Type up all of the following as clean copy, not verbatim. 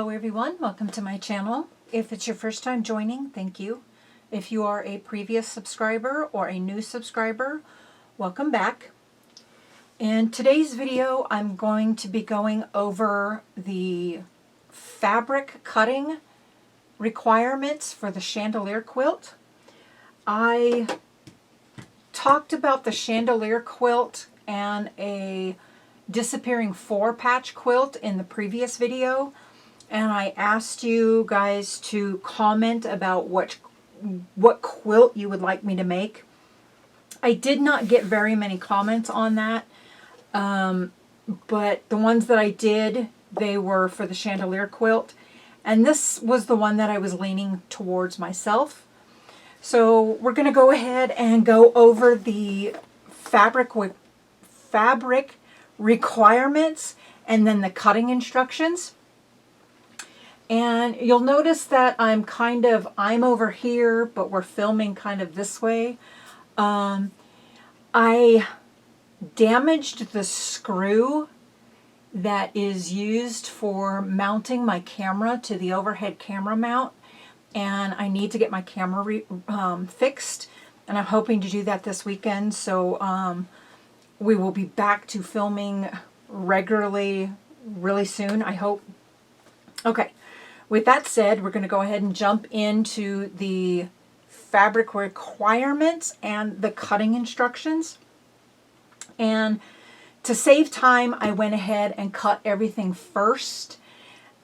Hello everyone, welcome to my channel. If it's your first time joining, thank you. If you are a previous subscriber or a new subscriber, welcome back. In today's video, I'm going to be going over the fabric cutting requirements for the Chandelier Quilt. I talked about the Chandelier Quilt and a disappearing 4-patch quilt in the previous video, and I asked you guys to comment about what quilt you would like me to make. I did not get very many comments on that, but the ones that I did, they were for the Chandelier Quilt, and this was the one that I was leaning towards myself. So we're going to go ahead and go over the fabric requirements and then the cutting instructions. And you'll notice that I'm over here, but we're filming kind of this way. I damaged the screw that is used for mounting my camera to the overhead camera mount, and I need to get my camera fixed, and I'm hoping to do that this weekend. So we will be back to filming regularly really soon, I hope. Okay, with that said, we're going to go ahead and jump into the fabric requirements and the cutting instructions. And to save time, I went ahead and cut everything first,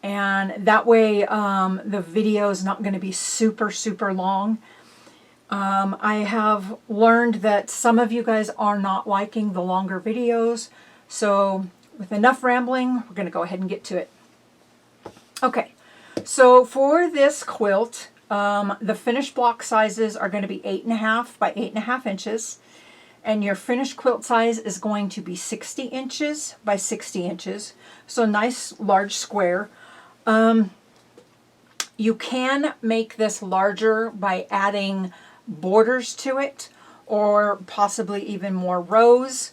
and that way the video is not going to be super long. I have learned that some of you guys are not liking the longer videos, so with enough rambling, we're going to go ahead and get to it. Okay, so for this quilt, the finished block sizes are going to be 8.5 by 8.5 inches, and your finished quilt size is going to be 60 inches by 60 inches, so nice large square. You can make this larger by adding borders to it, or possibly even more rows.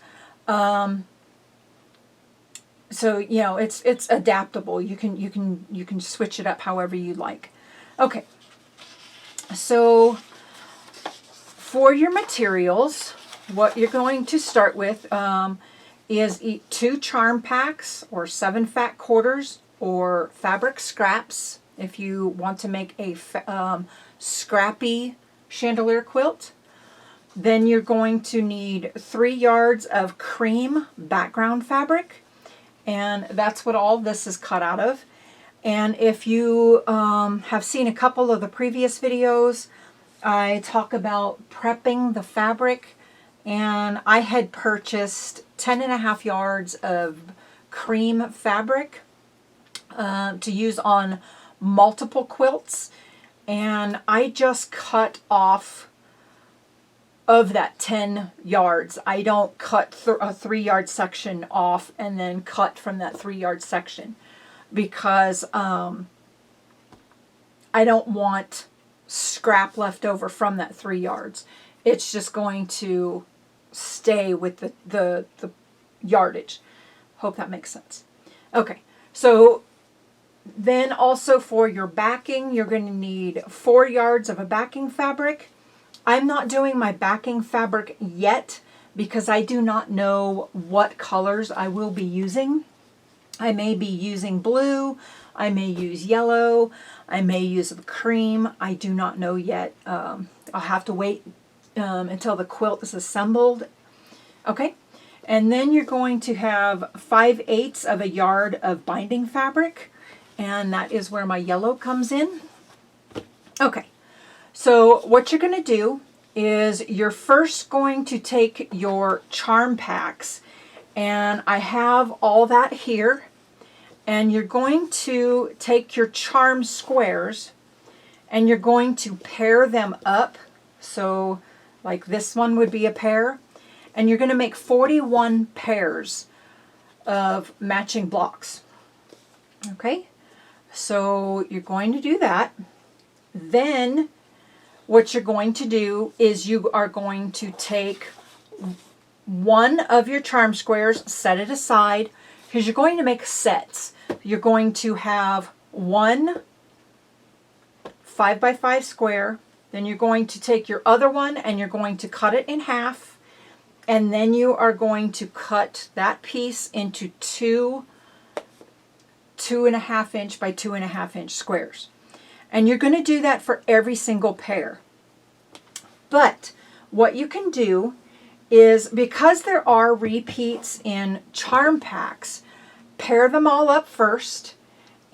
So you know, it's adaptable. You can switch it up however you like. Okay, so for your materials, what you're going to start with is 2 charm packs or 7 fat quarters or fabric scraps if you want to make a scrappy Chandelier quilt. Then you're going to need 3 yards of cream background fabric, and that's what all this is cut out of. And if you have seen a couple of the previous videos, I talk about prepping the fabric, and I had purchased 10.5 yards of cream fabric to use on multiple quilts, and I just cut off of that 10 yards. I don't cut a 3-yard section off and then cut from that 3-yard section, because I don't want scrap left over from that 3 yards. It's just going to stay with the yardage. Hope that makes sense. Okay, so then also for your backing, you're going to need 4 yards of a backing fabric. I'm not doing my backing fabric yet because I do not know what colors I will be using. I may be using blue, I may use yellow, I may use the cream. I do not know yet. I'll have to wait until the quilt is assembled. Okay, and then you're going to have 5/8 of a yard of binding fabric, and that is where my yellow comes in. Okay, so what you're going to do is you're first going to take your charm packs, and I have all that here, and you're going to take your charm squares and you're going to pair them up. So like this one would be a pair, and you're going to make 41 pairs of matching blocks. Okay, so you're going to do that. Then what you're going to do is you are going to take one of your charm squares, set it aside, because you're going to make sets. You're going to have one 5x5 square, then you're going to take your other one and you're going to cut it in half, and then you are going to cut that piece into two 2.5 inch by 2.5 inch squares. And you're going to do that for every single pair. But what you can do is, because there are repeats in charm packs, pair them all up first.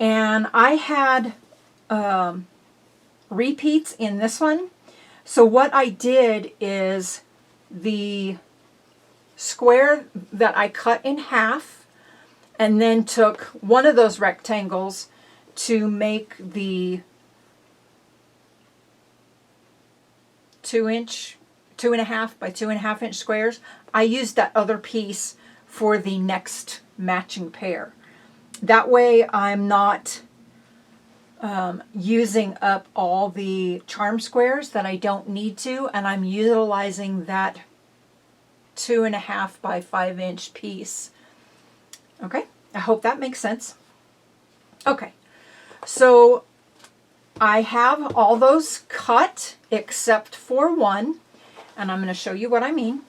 And I had repeats in this one. So what I did is, the square that I cut in half, and then took one of those rectangles to make the 2.5 by 2.5 inch squares, I used that other piece for the next matching pair. That way I'm not using up all the charm squares that I don't need to, and I'm utilizing that 2.5 by 5 inch piece. Okay, I hope that makes sense. Okay, so I have all those cut except for one, and I'm going to show you what I mean.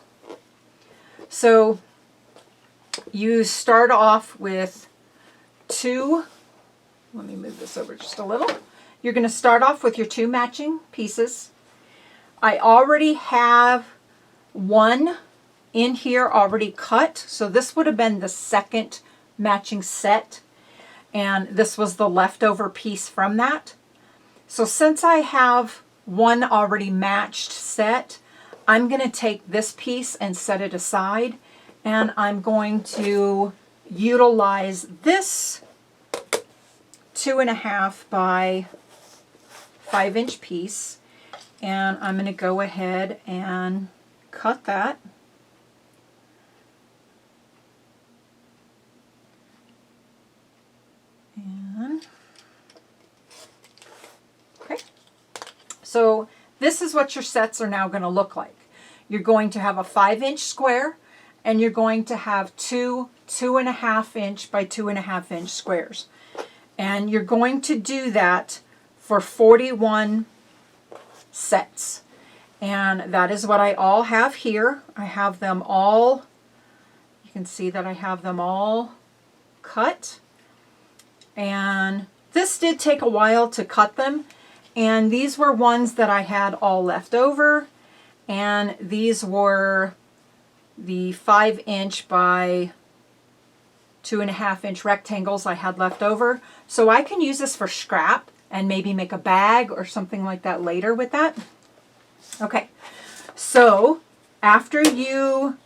So you start off with two, let me move this over just a little. You're going to start off with your two matching pieces. I already have one in here already cut, so this would have been the second matching set, and this was the leftover piece from that. So since I have one already matched set, I'm going to take this piece and set it aside, and I'm going to utilize this 2.5 by 5 inch piece, and I'm going to go ahead and cut that. Okay, so this is what your sets are now going to look like. You're going to have a 5 inch square, and you're going to have two 2.5 inch by 2.5 inch squares. And you're going to do that for 41 sets. And that is what I all have here. I have them all, you can see that I have them all cut. And this did take a while to cut them, and these were ones that I had all left over, and these were the 5 inch by 2.5 inch rectangles I had left over. So I can use this for scrap and maybe make a bag or something like that later with that. Okay, so after you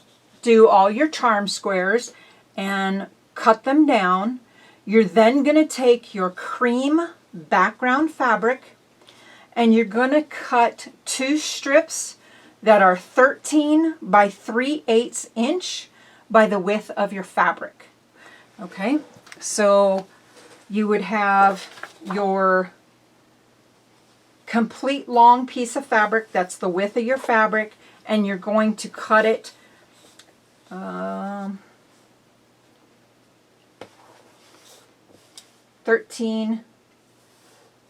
do all your charm squares and cut them down, you're then going to take your cream background fabric, and you're going to cut two strips that are 13 by 3/8 inch by the width of your fabric. Okay, so you would have your complete long piece of fabric, that's the width of your fabric, and you're going to cut it 13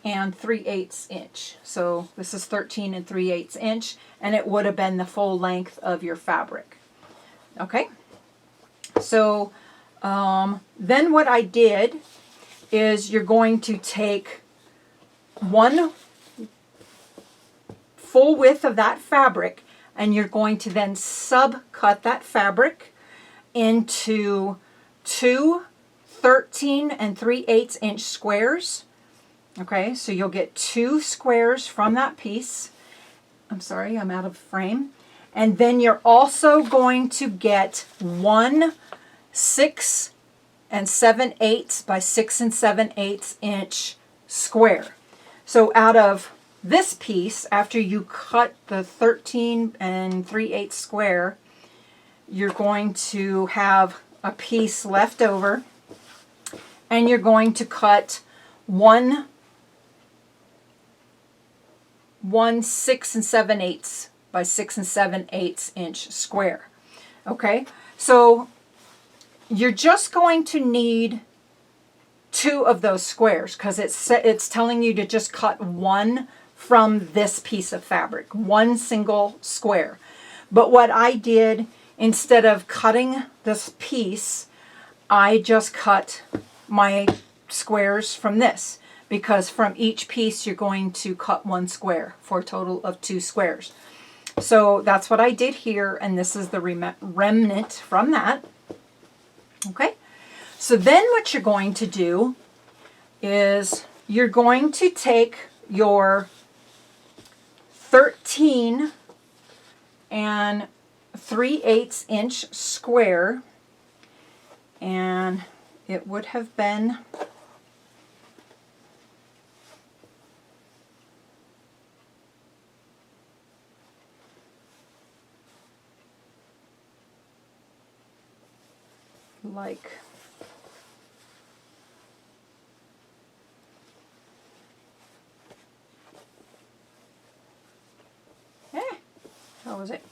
and 3/8 inch. So this is 13 and 3/8 inch, and it would have been the full length of your fabric. Okay, so then what I did is, you're going to take one full width of that fabric, and you're going to then subcut that fabric into two 13 and 3/8 inch squares. Okay, so you'll get two squares from that piece. I'm sorry, I'm out of frame. And then you're also going to get one 6 7/8 by 6 7/8 inch square. So out of this piece, after you cut the 13 and 3/8 square, you're going to have a piece left over, and you're going to cut one 6 7/8 by 6 7/8 inch square. Okay, so you're just going to need 2 of those squares because it's telling you to just cut 1 from this piece of fabric, 1 single square. But what I did, instead of cutting this piece, I just cut my squares from this, because from each piece you're going to cut 1 square for a total of 2 squares. So that's what I did here, and this is the remnant from that. Okay, so then what you're going to do is you're going to take your 13 3/8 inch square, and it would have been like how was it?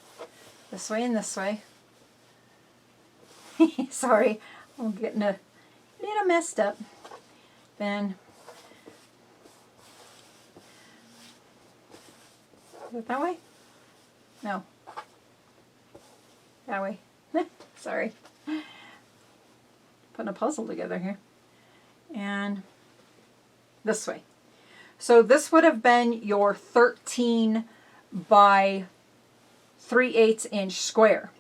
This way and this way. Sorry, I'm getting a little messed up. Then is it that way? No. That way. Sorry. Putting a puzzle together here. And this way. So this would have been your 13 by 3/8 inch square.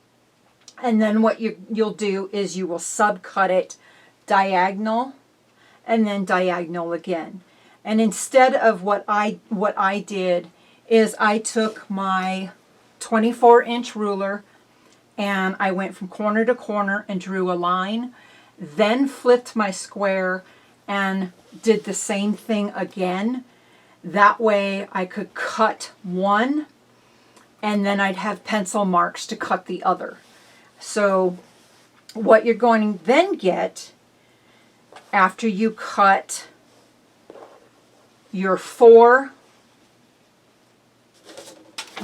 And then what you'll do is you will subcut it diagonal and then diagonal again. And instead of what I did is I took my 24-inch ruler and I went from corner to corner and drew a line, then flipped my square and did the same thing again. That way I could cut one and then I'd have pencil marks to cut the other. So what you're going to then get after you cut your 4,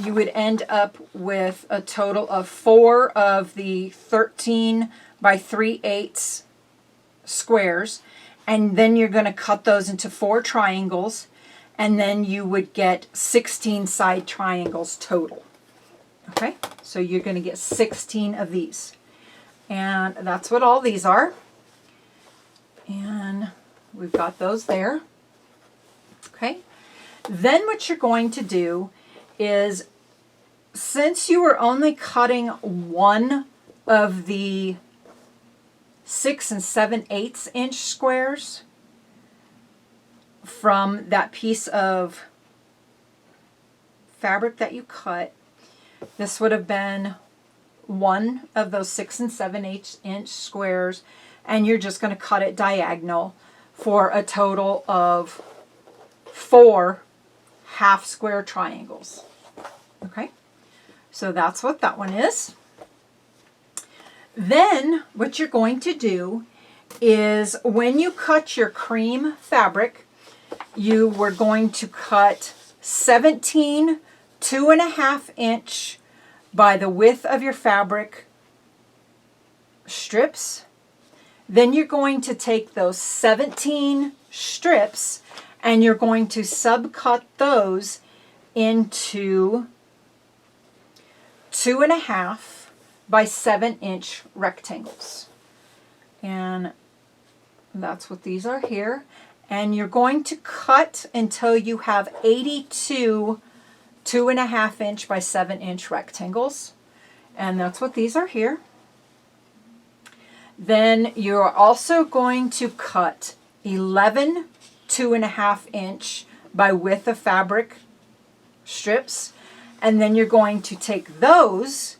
you would end up with a total of 4 of the 13 by 3/8 squares, and then you're going to cut those into 4 triangles, and then you would get 16 side triangles total. Okay, so you're going to get 16 of these, and that's what all these are. And we've got those there. Okay, then what you're going to do is, since you were only cutting one of the 6 7/8 inch squares from that piece of fabric that you cut, this would have been one of those 6 7/8 inch squares, and you're just going to cut it diagonal for a total of 4 half square triangles. Okay, so that's what that one is. Then what you're going to do is, when you cut your cream fabric, you were going to cut 17 2.5 inch by the width of your fabric strips. Then you're going to take those 17 strips and you're going to subcut those into 2.5 by 7 inch rectangles. And that's what these are here. And you're going to cut until you have 82 2.5 inch by 7 inch rectangles. And that's what these are here. Then you're also going to cut 11 2.5 inch by width of fabric strips, and then you're going to take those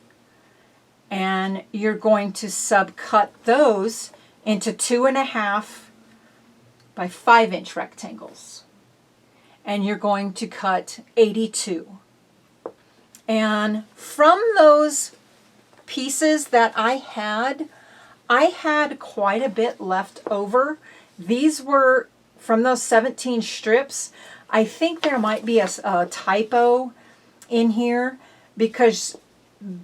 and you're going to subcut those into 2.5 by 5 inch rectangles, and you're going to cut 82. And from those pieces that I had quite a bit left over. These were from those 17 strips. I think there might be a typo in here, because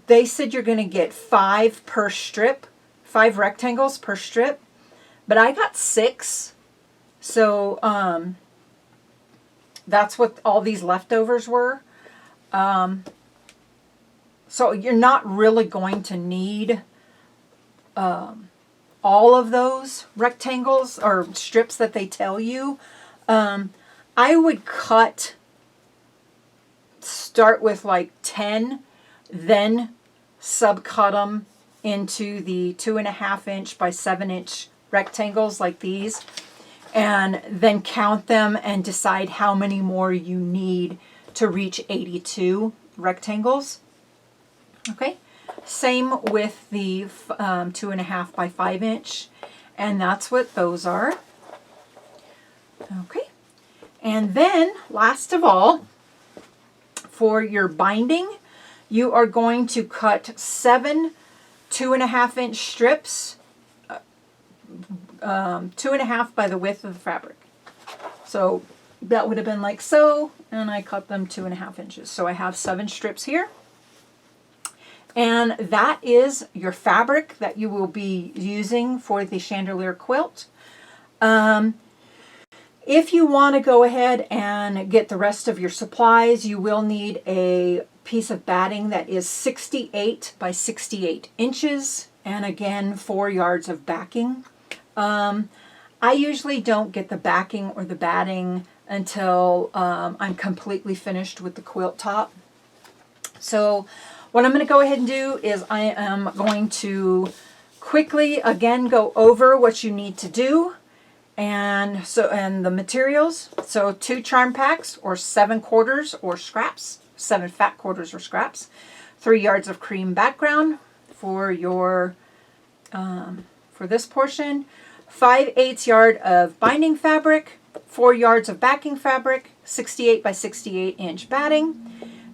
they said you're going to get 5 per strip, 5 rectangles per strip, but I got 6. So that's what all these leftovers were. So you're not really going to need all of those rectangles or strips that they tell you. I would start with like 10, then subcut them into the 2.5 inch by 7 inch rectangles like these, and then count them and decide how many more you need to reach 82 rectangles. Okay, same with the 2.5 by 5 inch, and that's what those are. Okay, and then last of all, for your binding, you are going to cut 7 2.5 inch strips, 2.5 by the width of the fabric. So that would have been like so, and I cut them 2.5 inches. So I have 7 strips here. And that is your fabric that you will be using for the Chandelier Quilt. If you want to go ahead and get the rest of your supplies, you will need a piece of batting that is 68 by 68 inches, and again 4 yards of backing. I usually don't get the backing or the batting until I'm completely finished with the quilt top. So what I'm going to go ahead and do is I am going to quickly again go over what you need to do. And the materials, so 2 charm packs or 7 quarters or scraps, 7 fat quarters or scraps, 3 yards of cream background for your for this portion, 5/8 yard of binding fabric, 4 yards of backing fabric, 68 by 68 inch batting.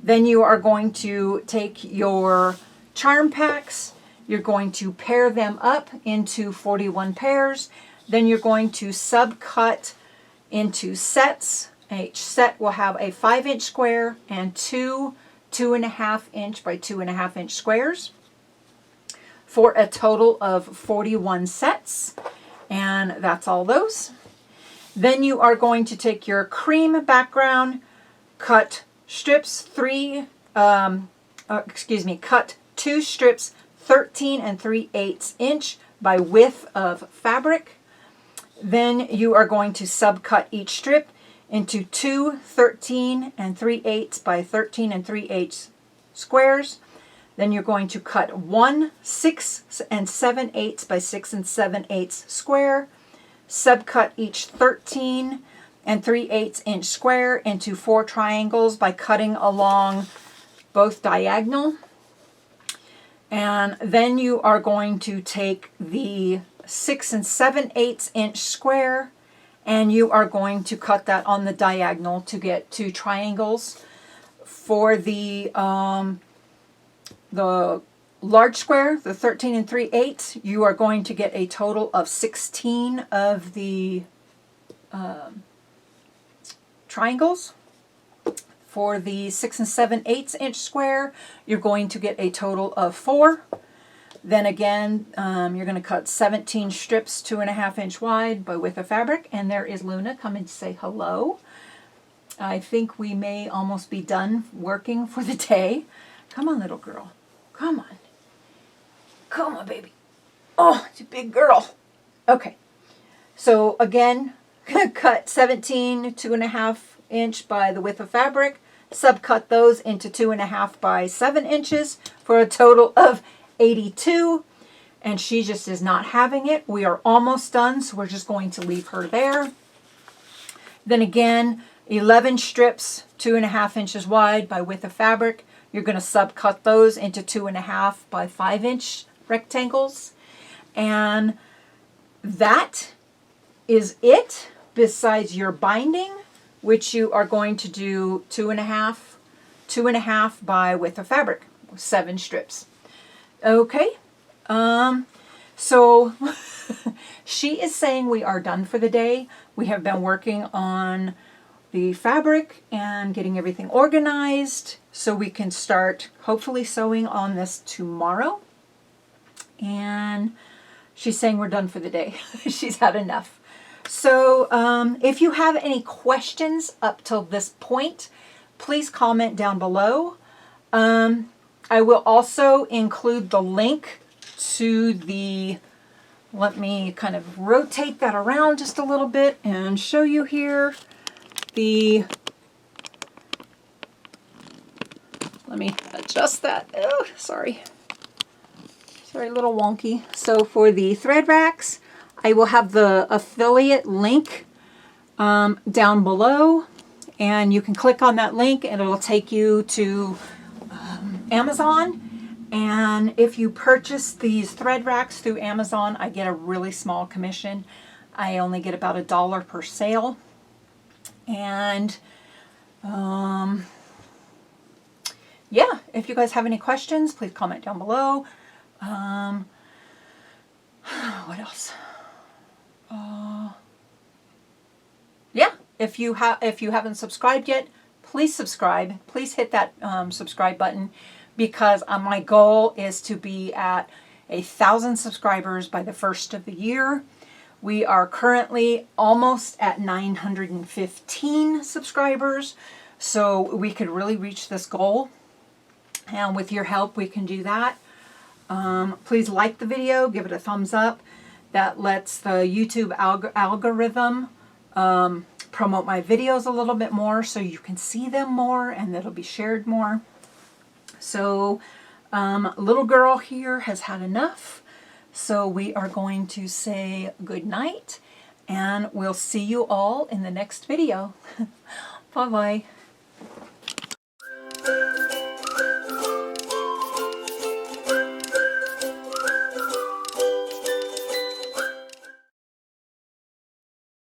Then you are going to take your charm packs, you're going to pair them up into 41 pairs. Then you're going to subcut into sets. Each set will have a 5 inch square and 2 2.5 inch by 2.5 inch squares for a total of 41 sets. And that's all those. Then you are going to take your cream background, cut strips cut 2 strips 13 3/8 inch by width of fabric. Then you are going to subcut each strip into 2 13 3/8 by 13 3/8 squares. Then you're going to cut 1 6 7/8 by 6 7/8 square. Subcut each 13 3/8 inch square into 4 triangles by cutting along both diagonal. And then you are going to take the 6 7/8 inch square, and you are going to cut that on the diagonal to get 2 triangles. For the large square, the 13 3/8, you are going to get a total of 16 of the triangles. For the 6 7/8 inch square, you're going to get a total of 4. Then again, you're going to cut 17 strips 2.5 inch wide by width of fabric. And there is Luna coming to say hello. I think we may almost be done working for the day. Come on, little girl. Come on. Come on, baby. Oh, it's a big girl. Okay. So again, cut 17 2.5 inch by the width of fabric. Subcut those into 2.5 by 7 inches for a total of 82, and she just is not having it. We are almost done, so we're just going to leave her there. Then again, 11 strips 2.5 inches wide by width of fabric. You're going to subcut those into 2.5 by 5 inch rectangles, and that is it. Besides your binding, which you are going to do 2.5 by width of fabric, 7 strips. Okay, so she is saying we are done for the day. We have been working on the fabric and getting everything organized so we can start hopefully sewing on this tomorrow. And she's saying we're done for the day. She's had enough. So if you have any questions up till this point, please comment down below. I will also include the link to the, let me kind of rotate that around just a little bit and show you here the, let me adjust that. Oh, sorry. Sorry, a little wonky. So for the thread racks, I will have the affiliate link down below, and you can click on that link and it'll take you to Amazon. And if you purchase these thread racks through Amazon, I get a really small commission. I only get about $1 per sale. And yeah, if you guys have any questions, please comment down below. What else? Yeah, if you haven't subscribed yet, please subscribe. Please hit that subscribe button, because my goal is to be at 1,000 subscribers by the first of the year. We are currently almost at 915 subscribers, so we could really reach this goal. And with your help, we can do that. Please like the video, give it a thumbs up. That lets the YouTube algorithm promote my videos a little bit more, so you can see them more and it'll be shared more. So little girl here has had enough, so we are going to say good night, and we'll see you all in the next video. Bye bye.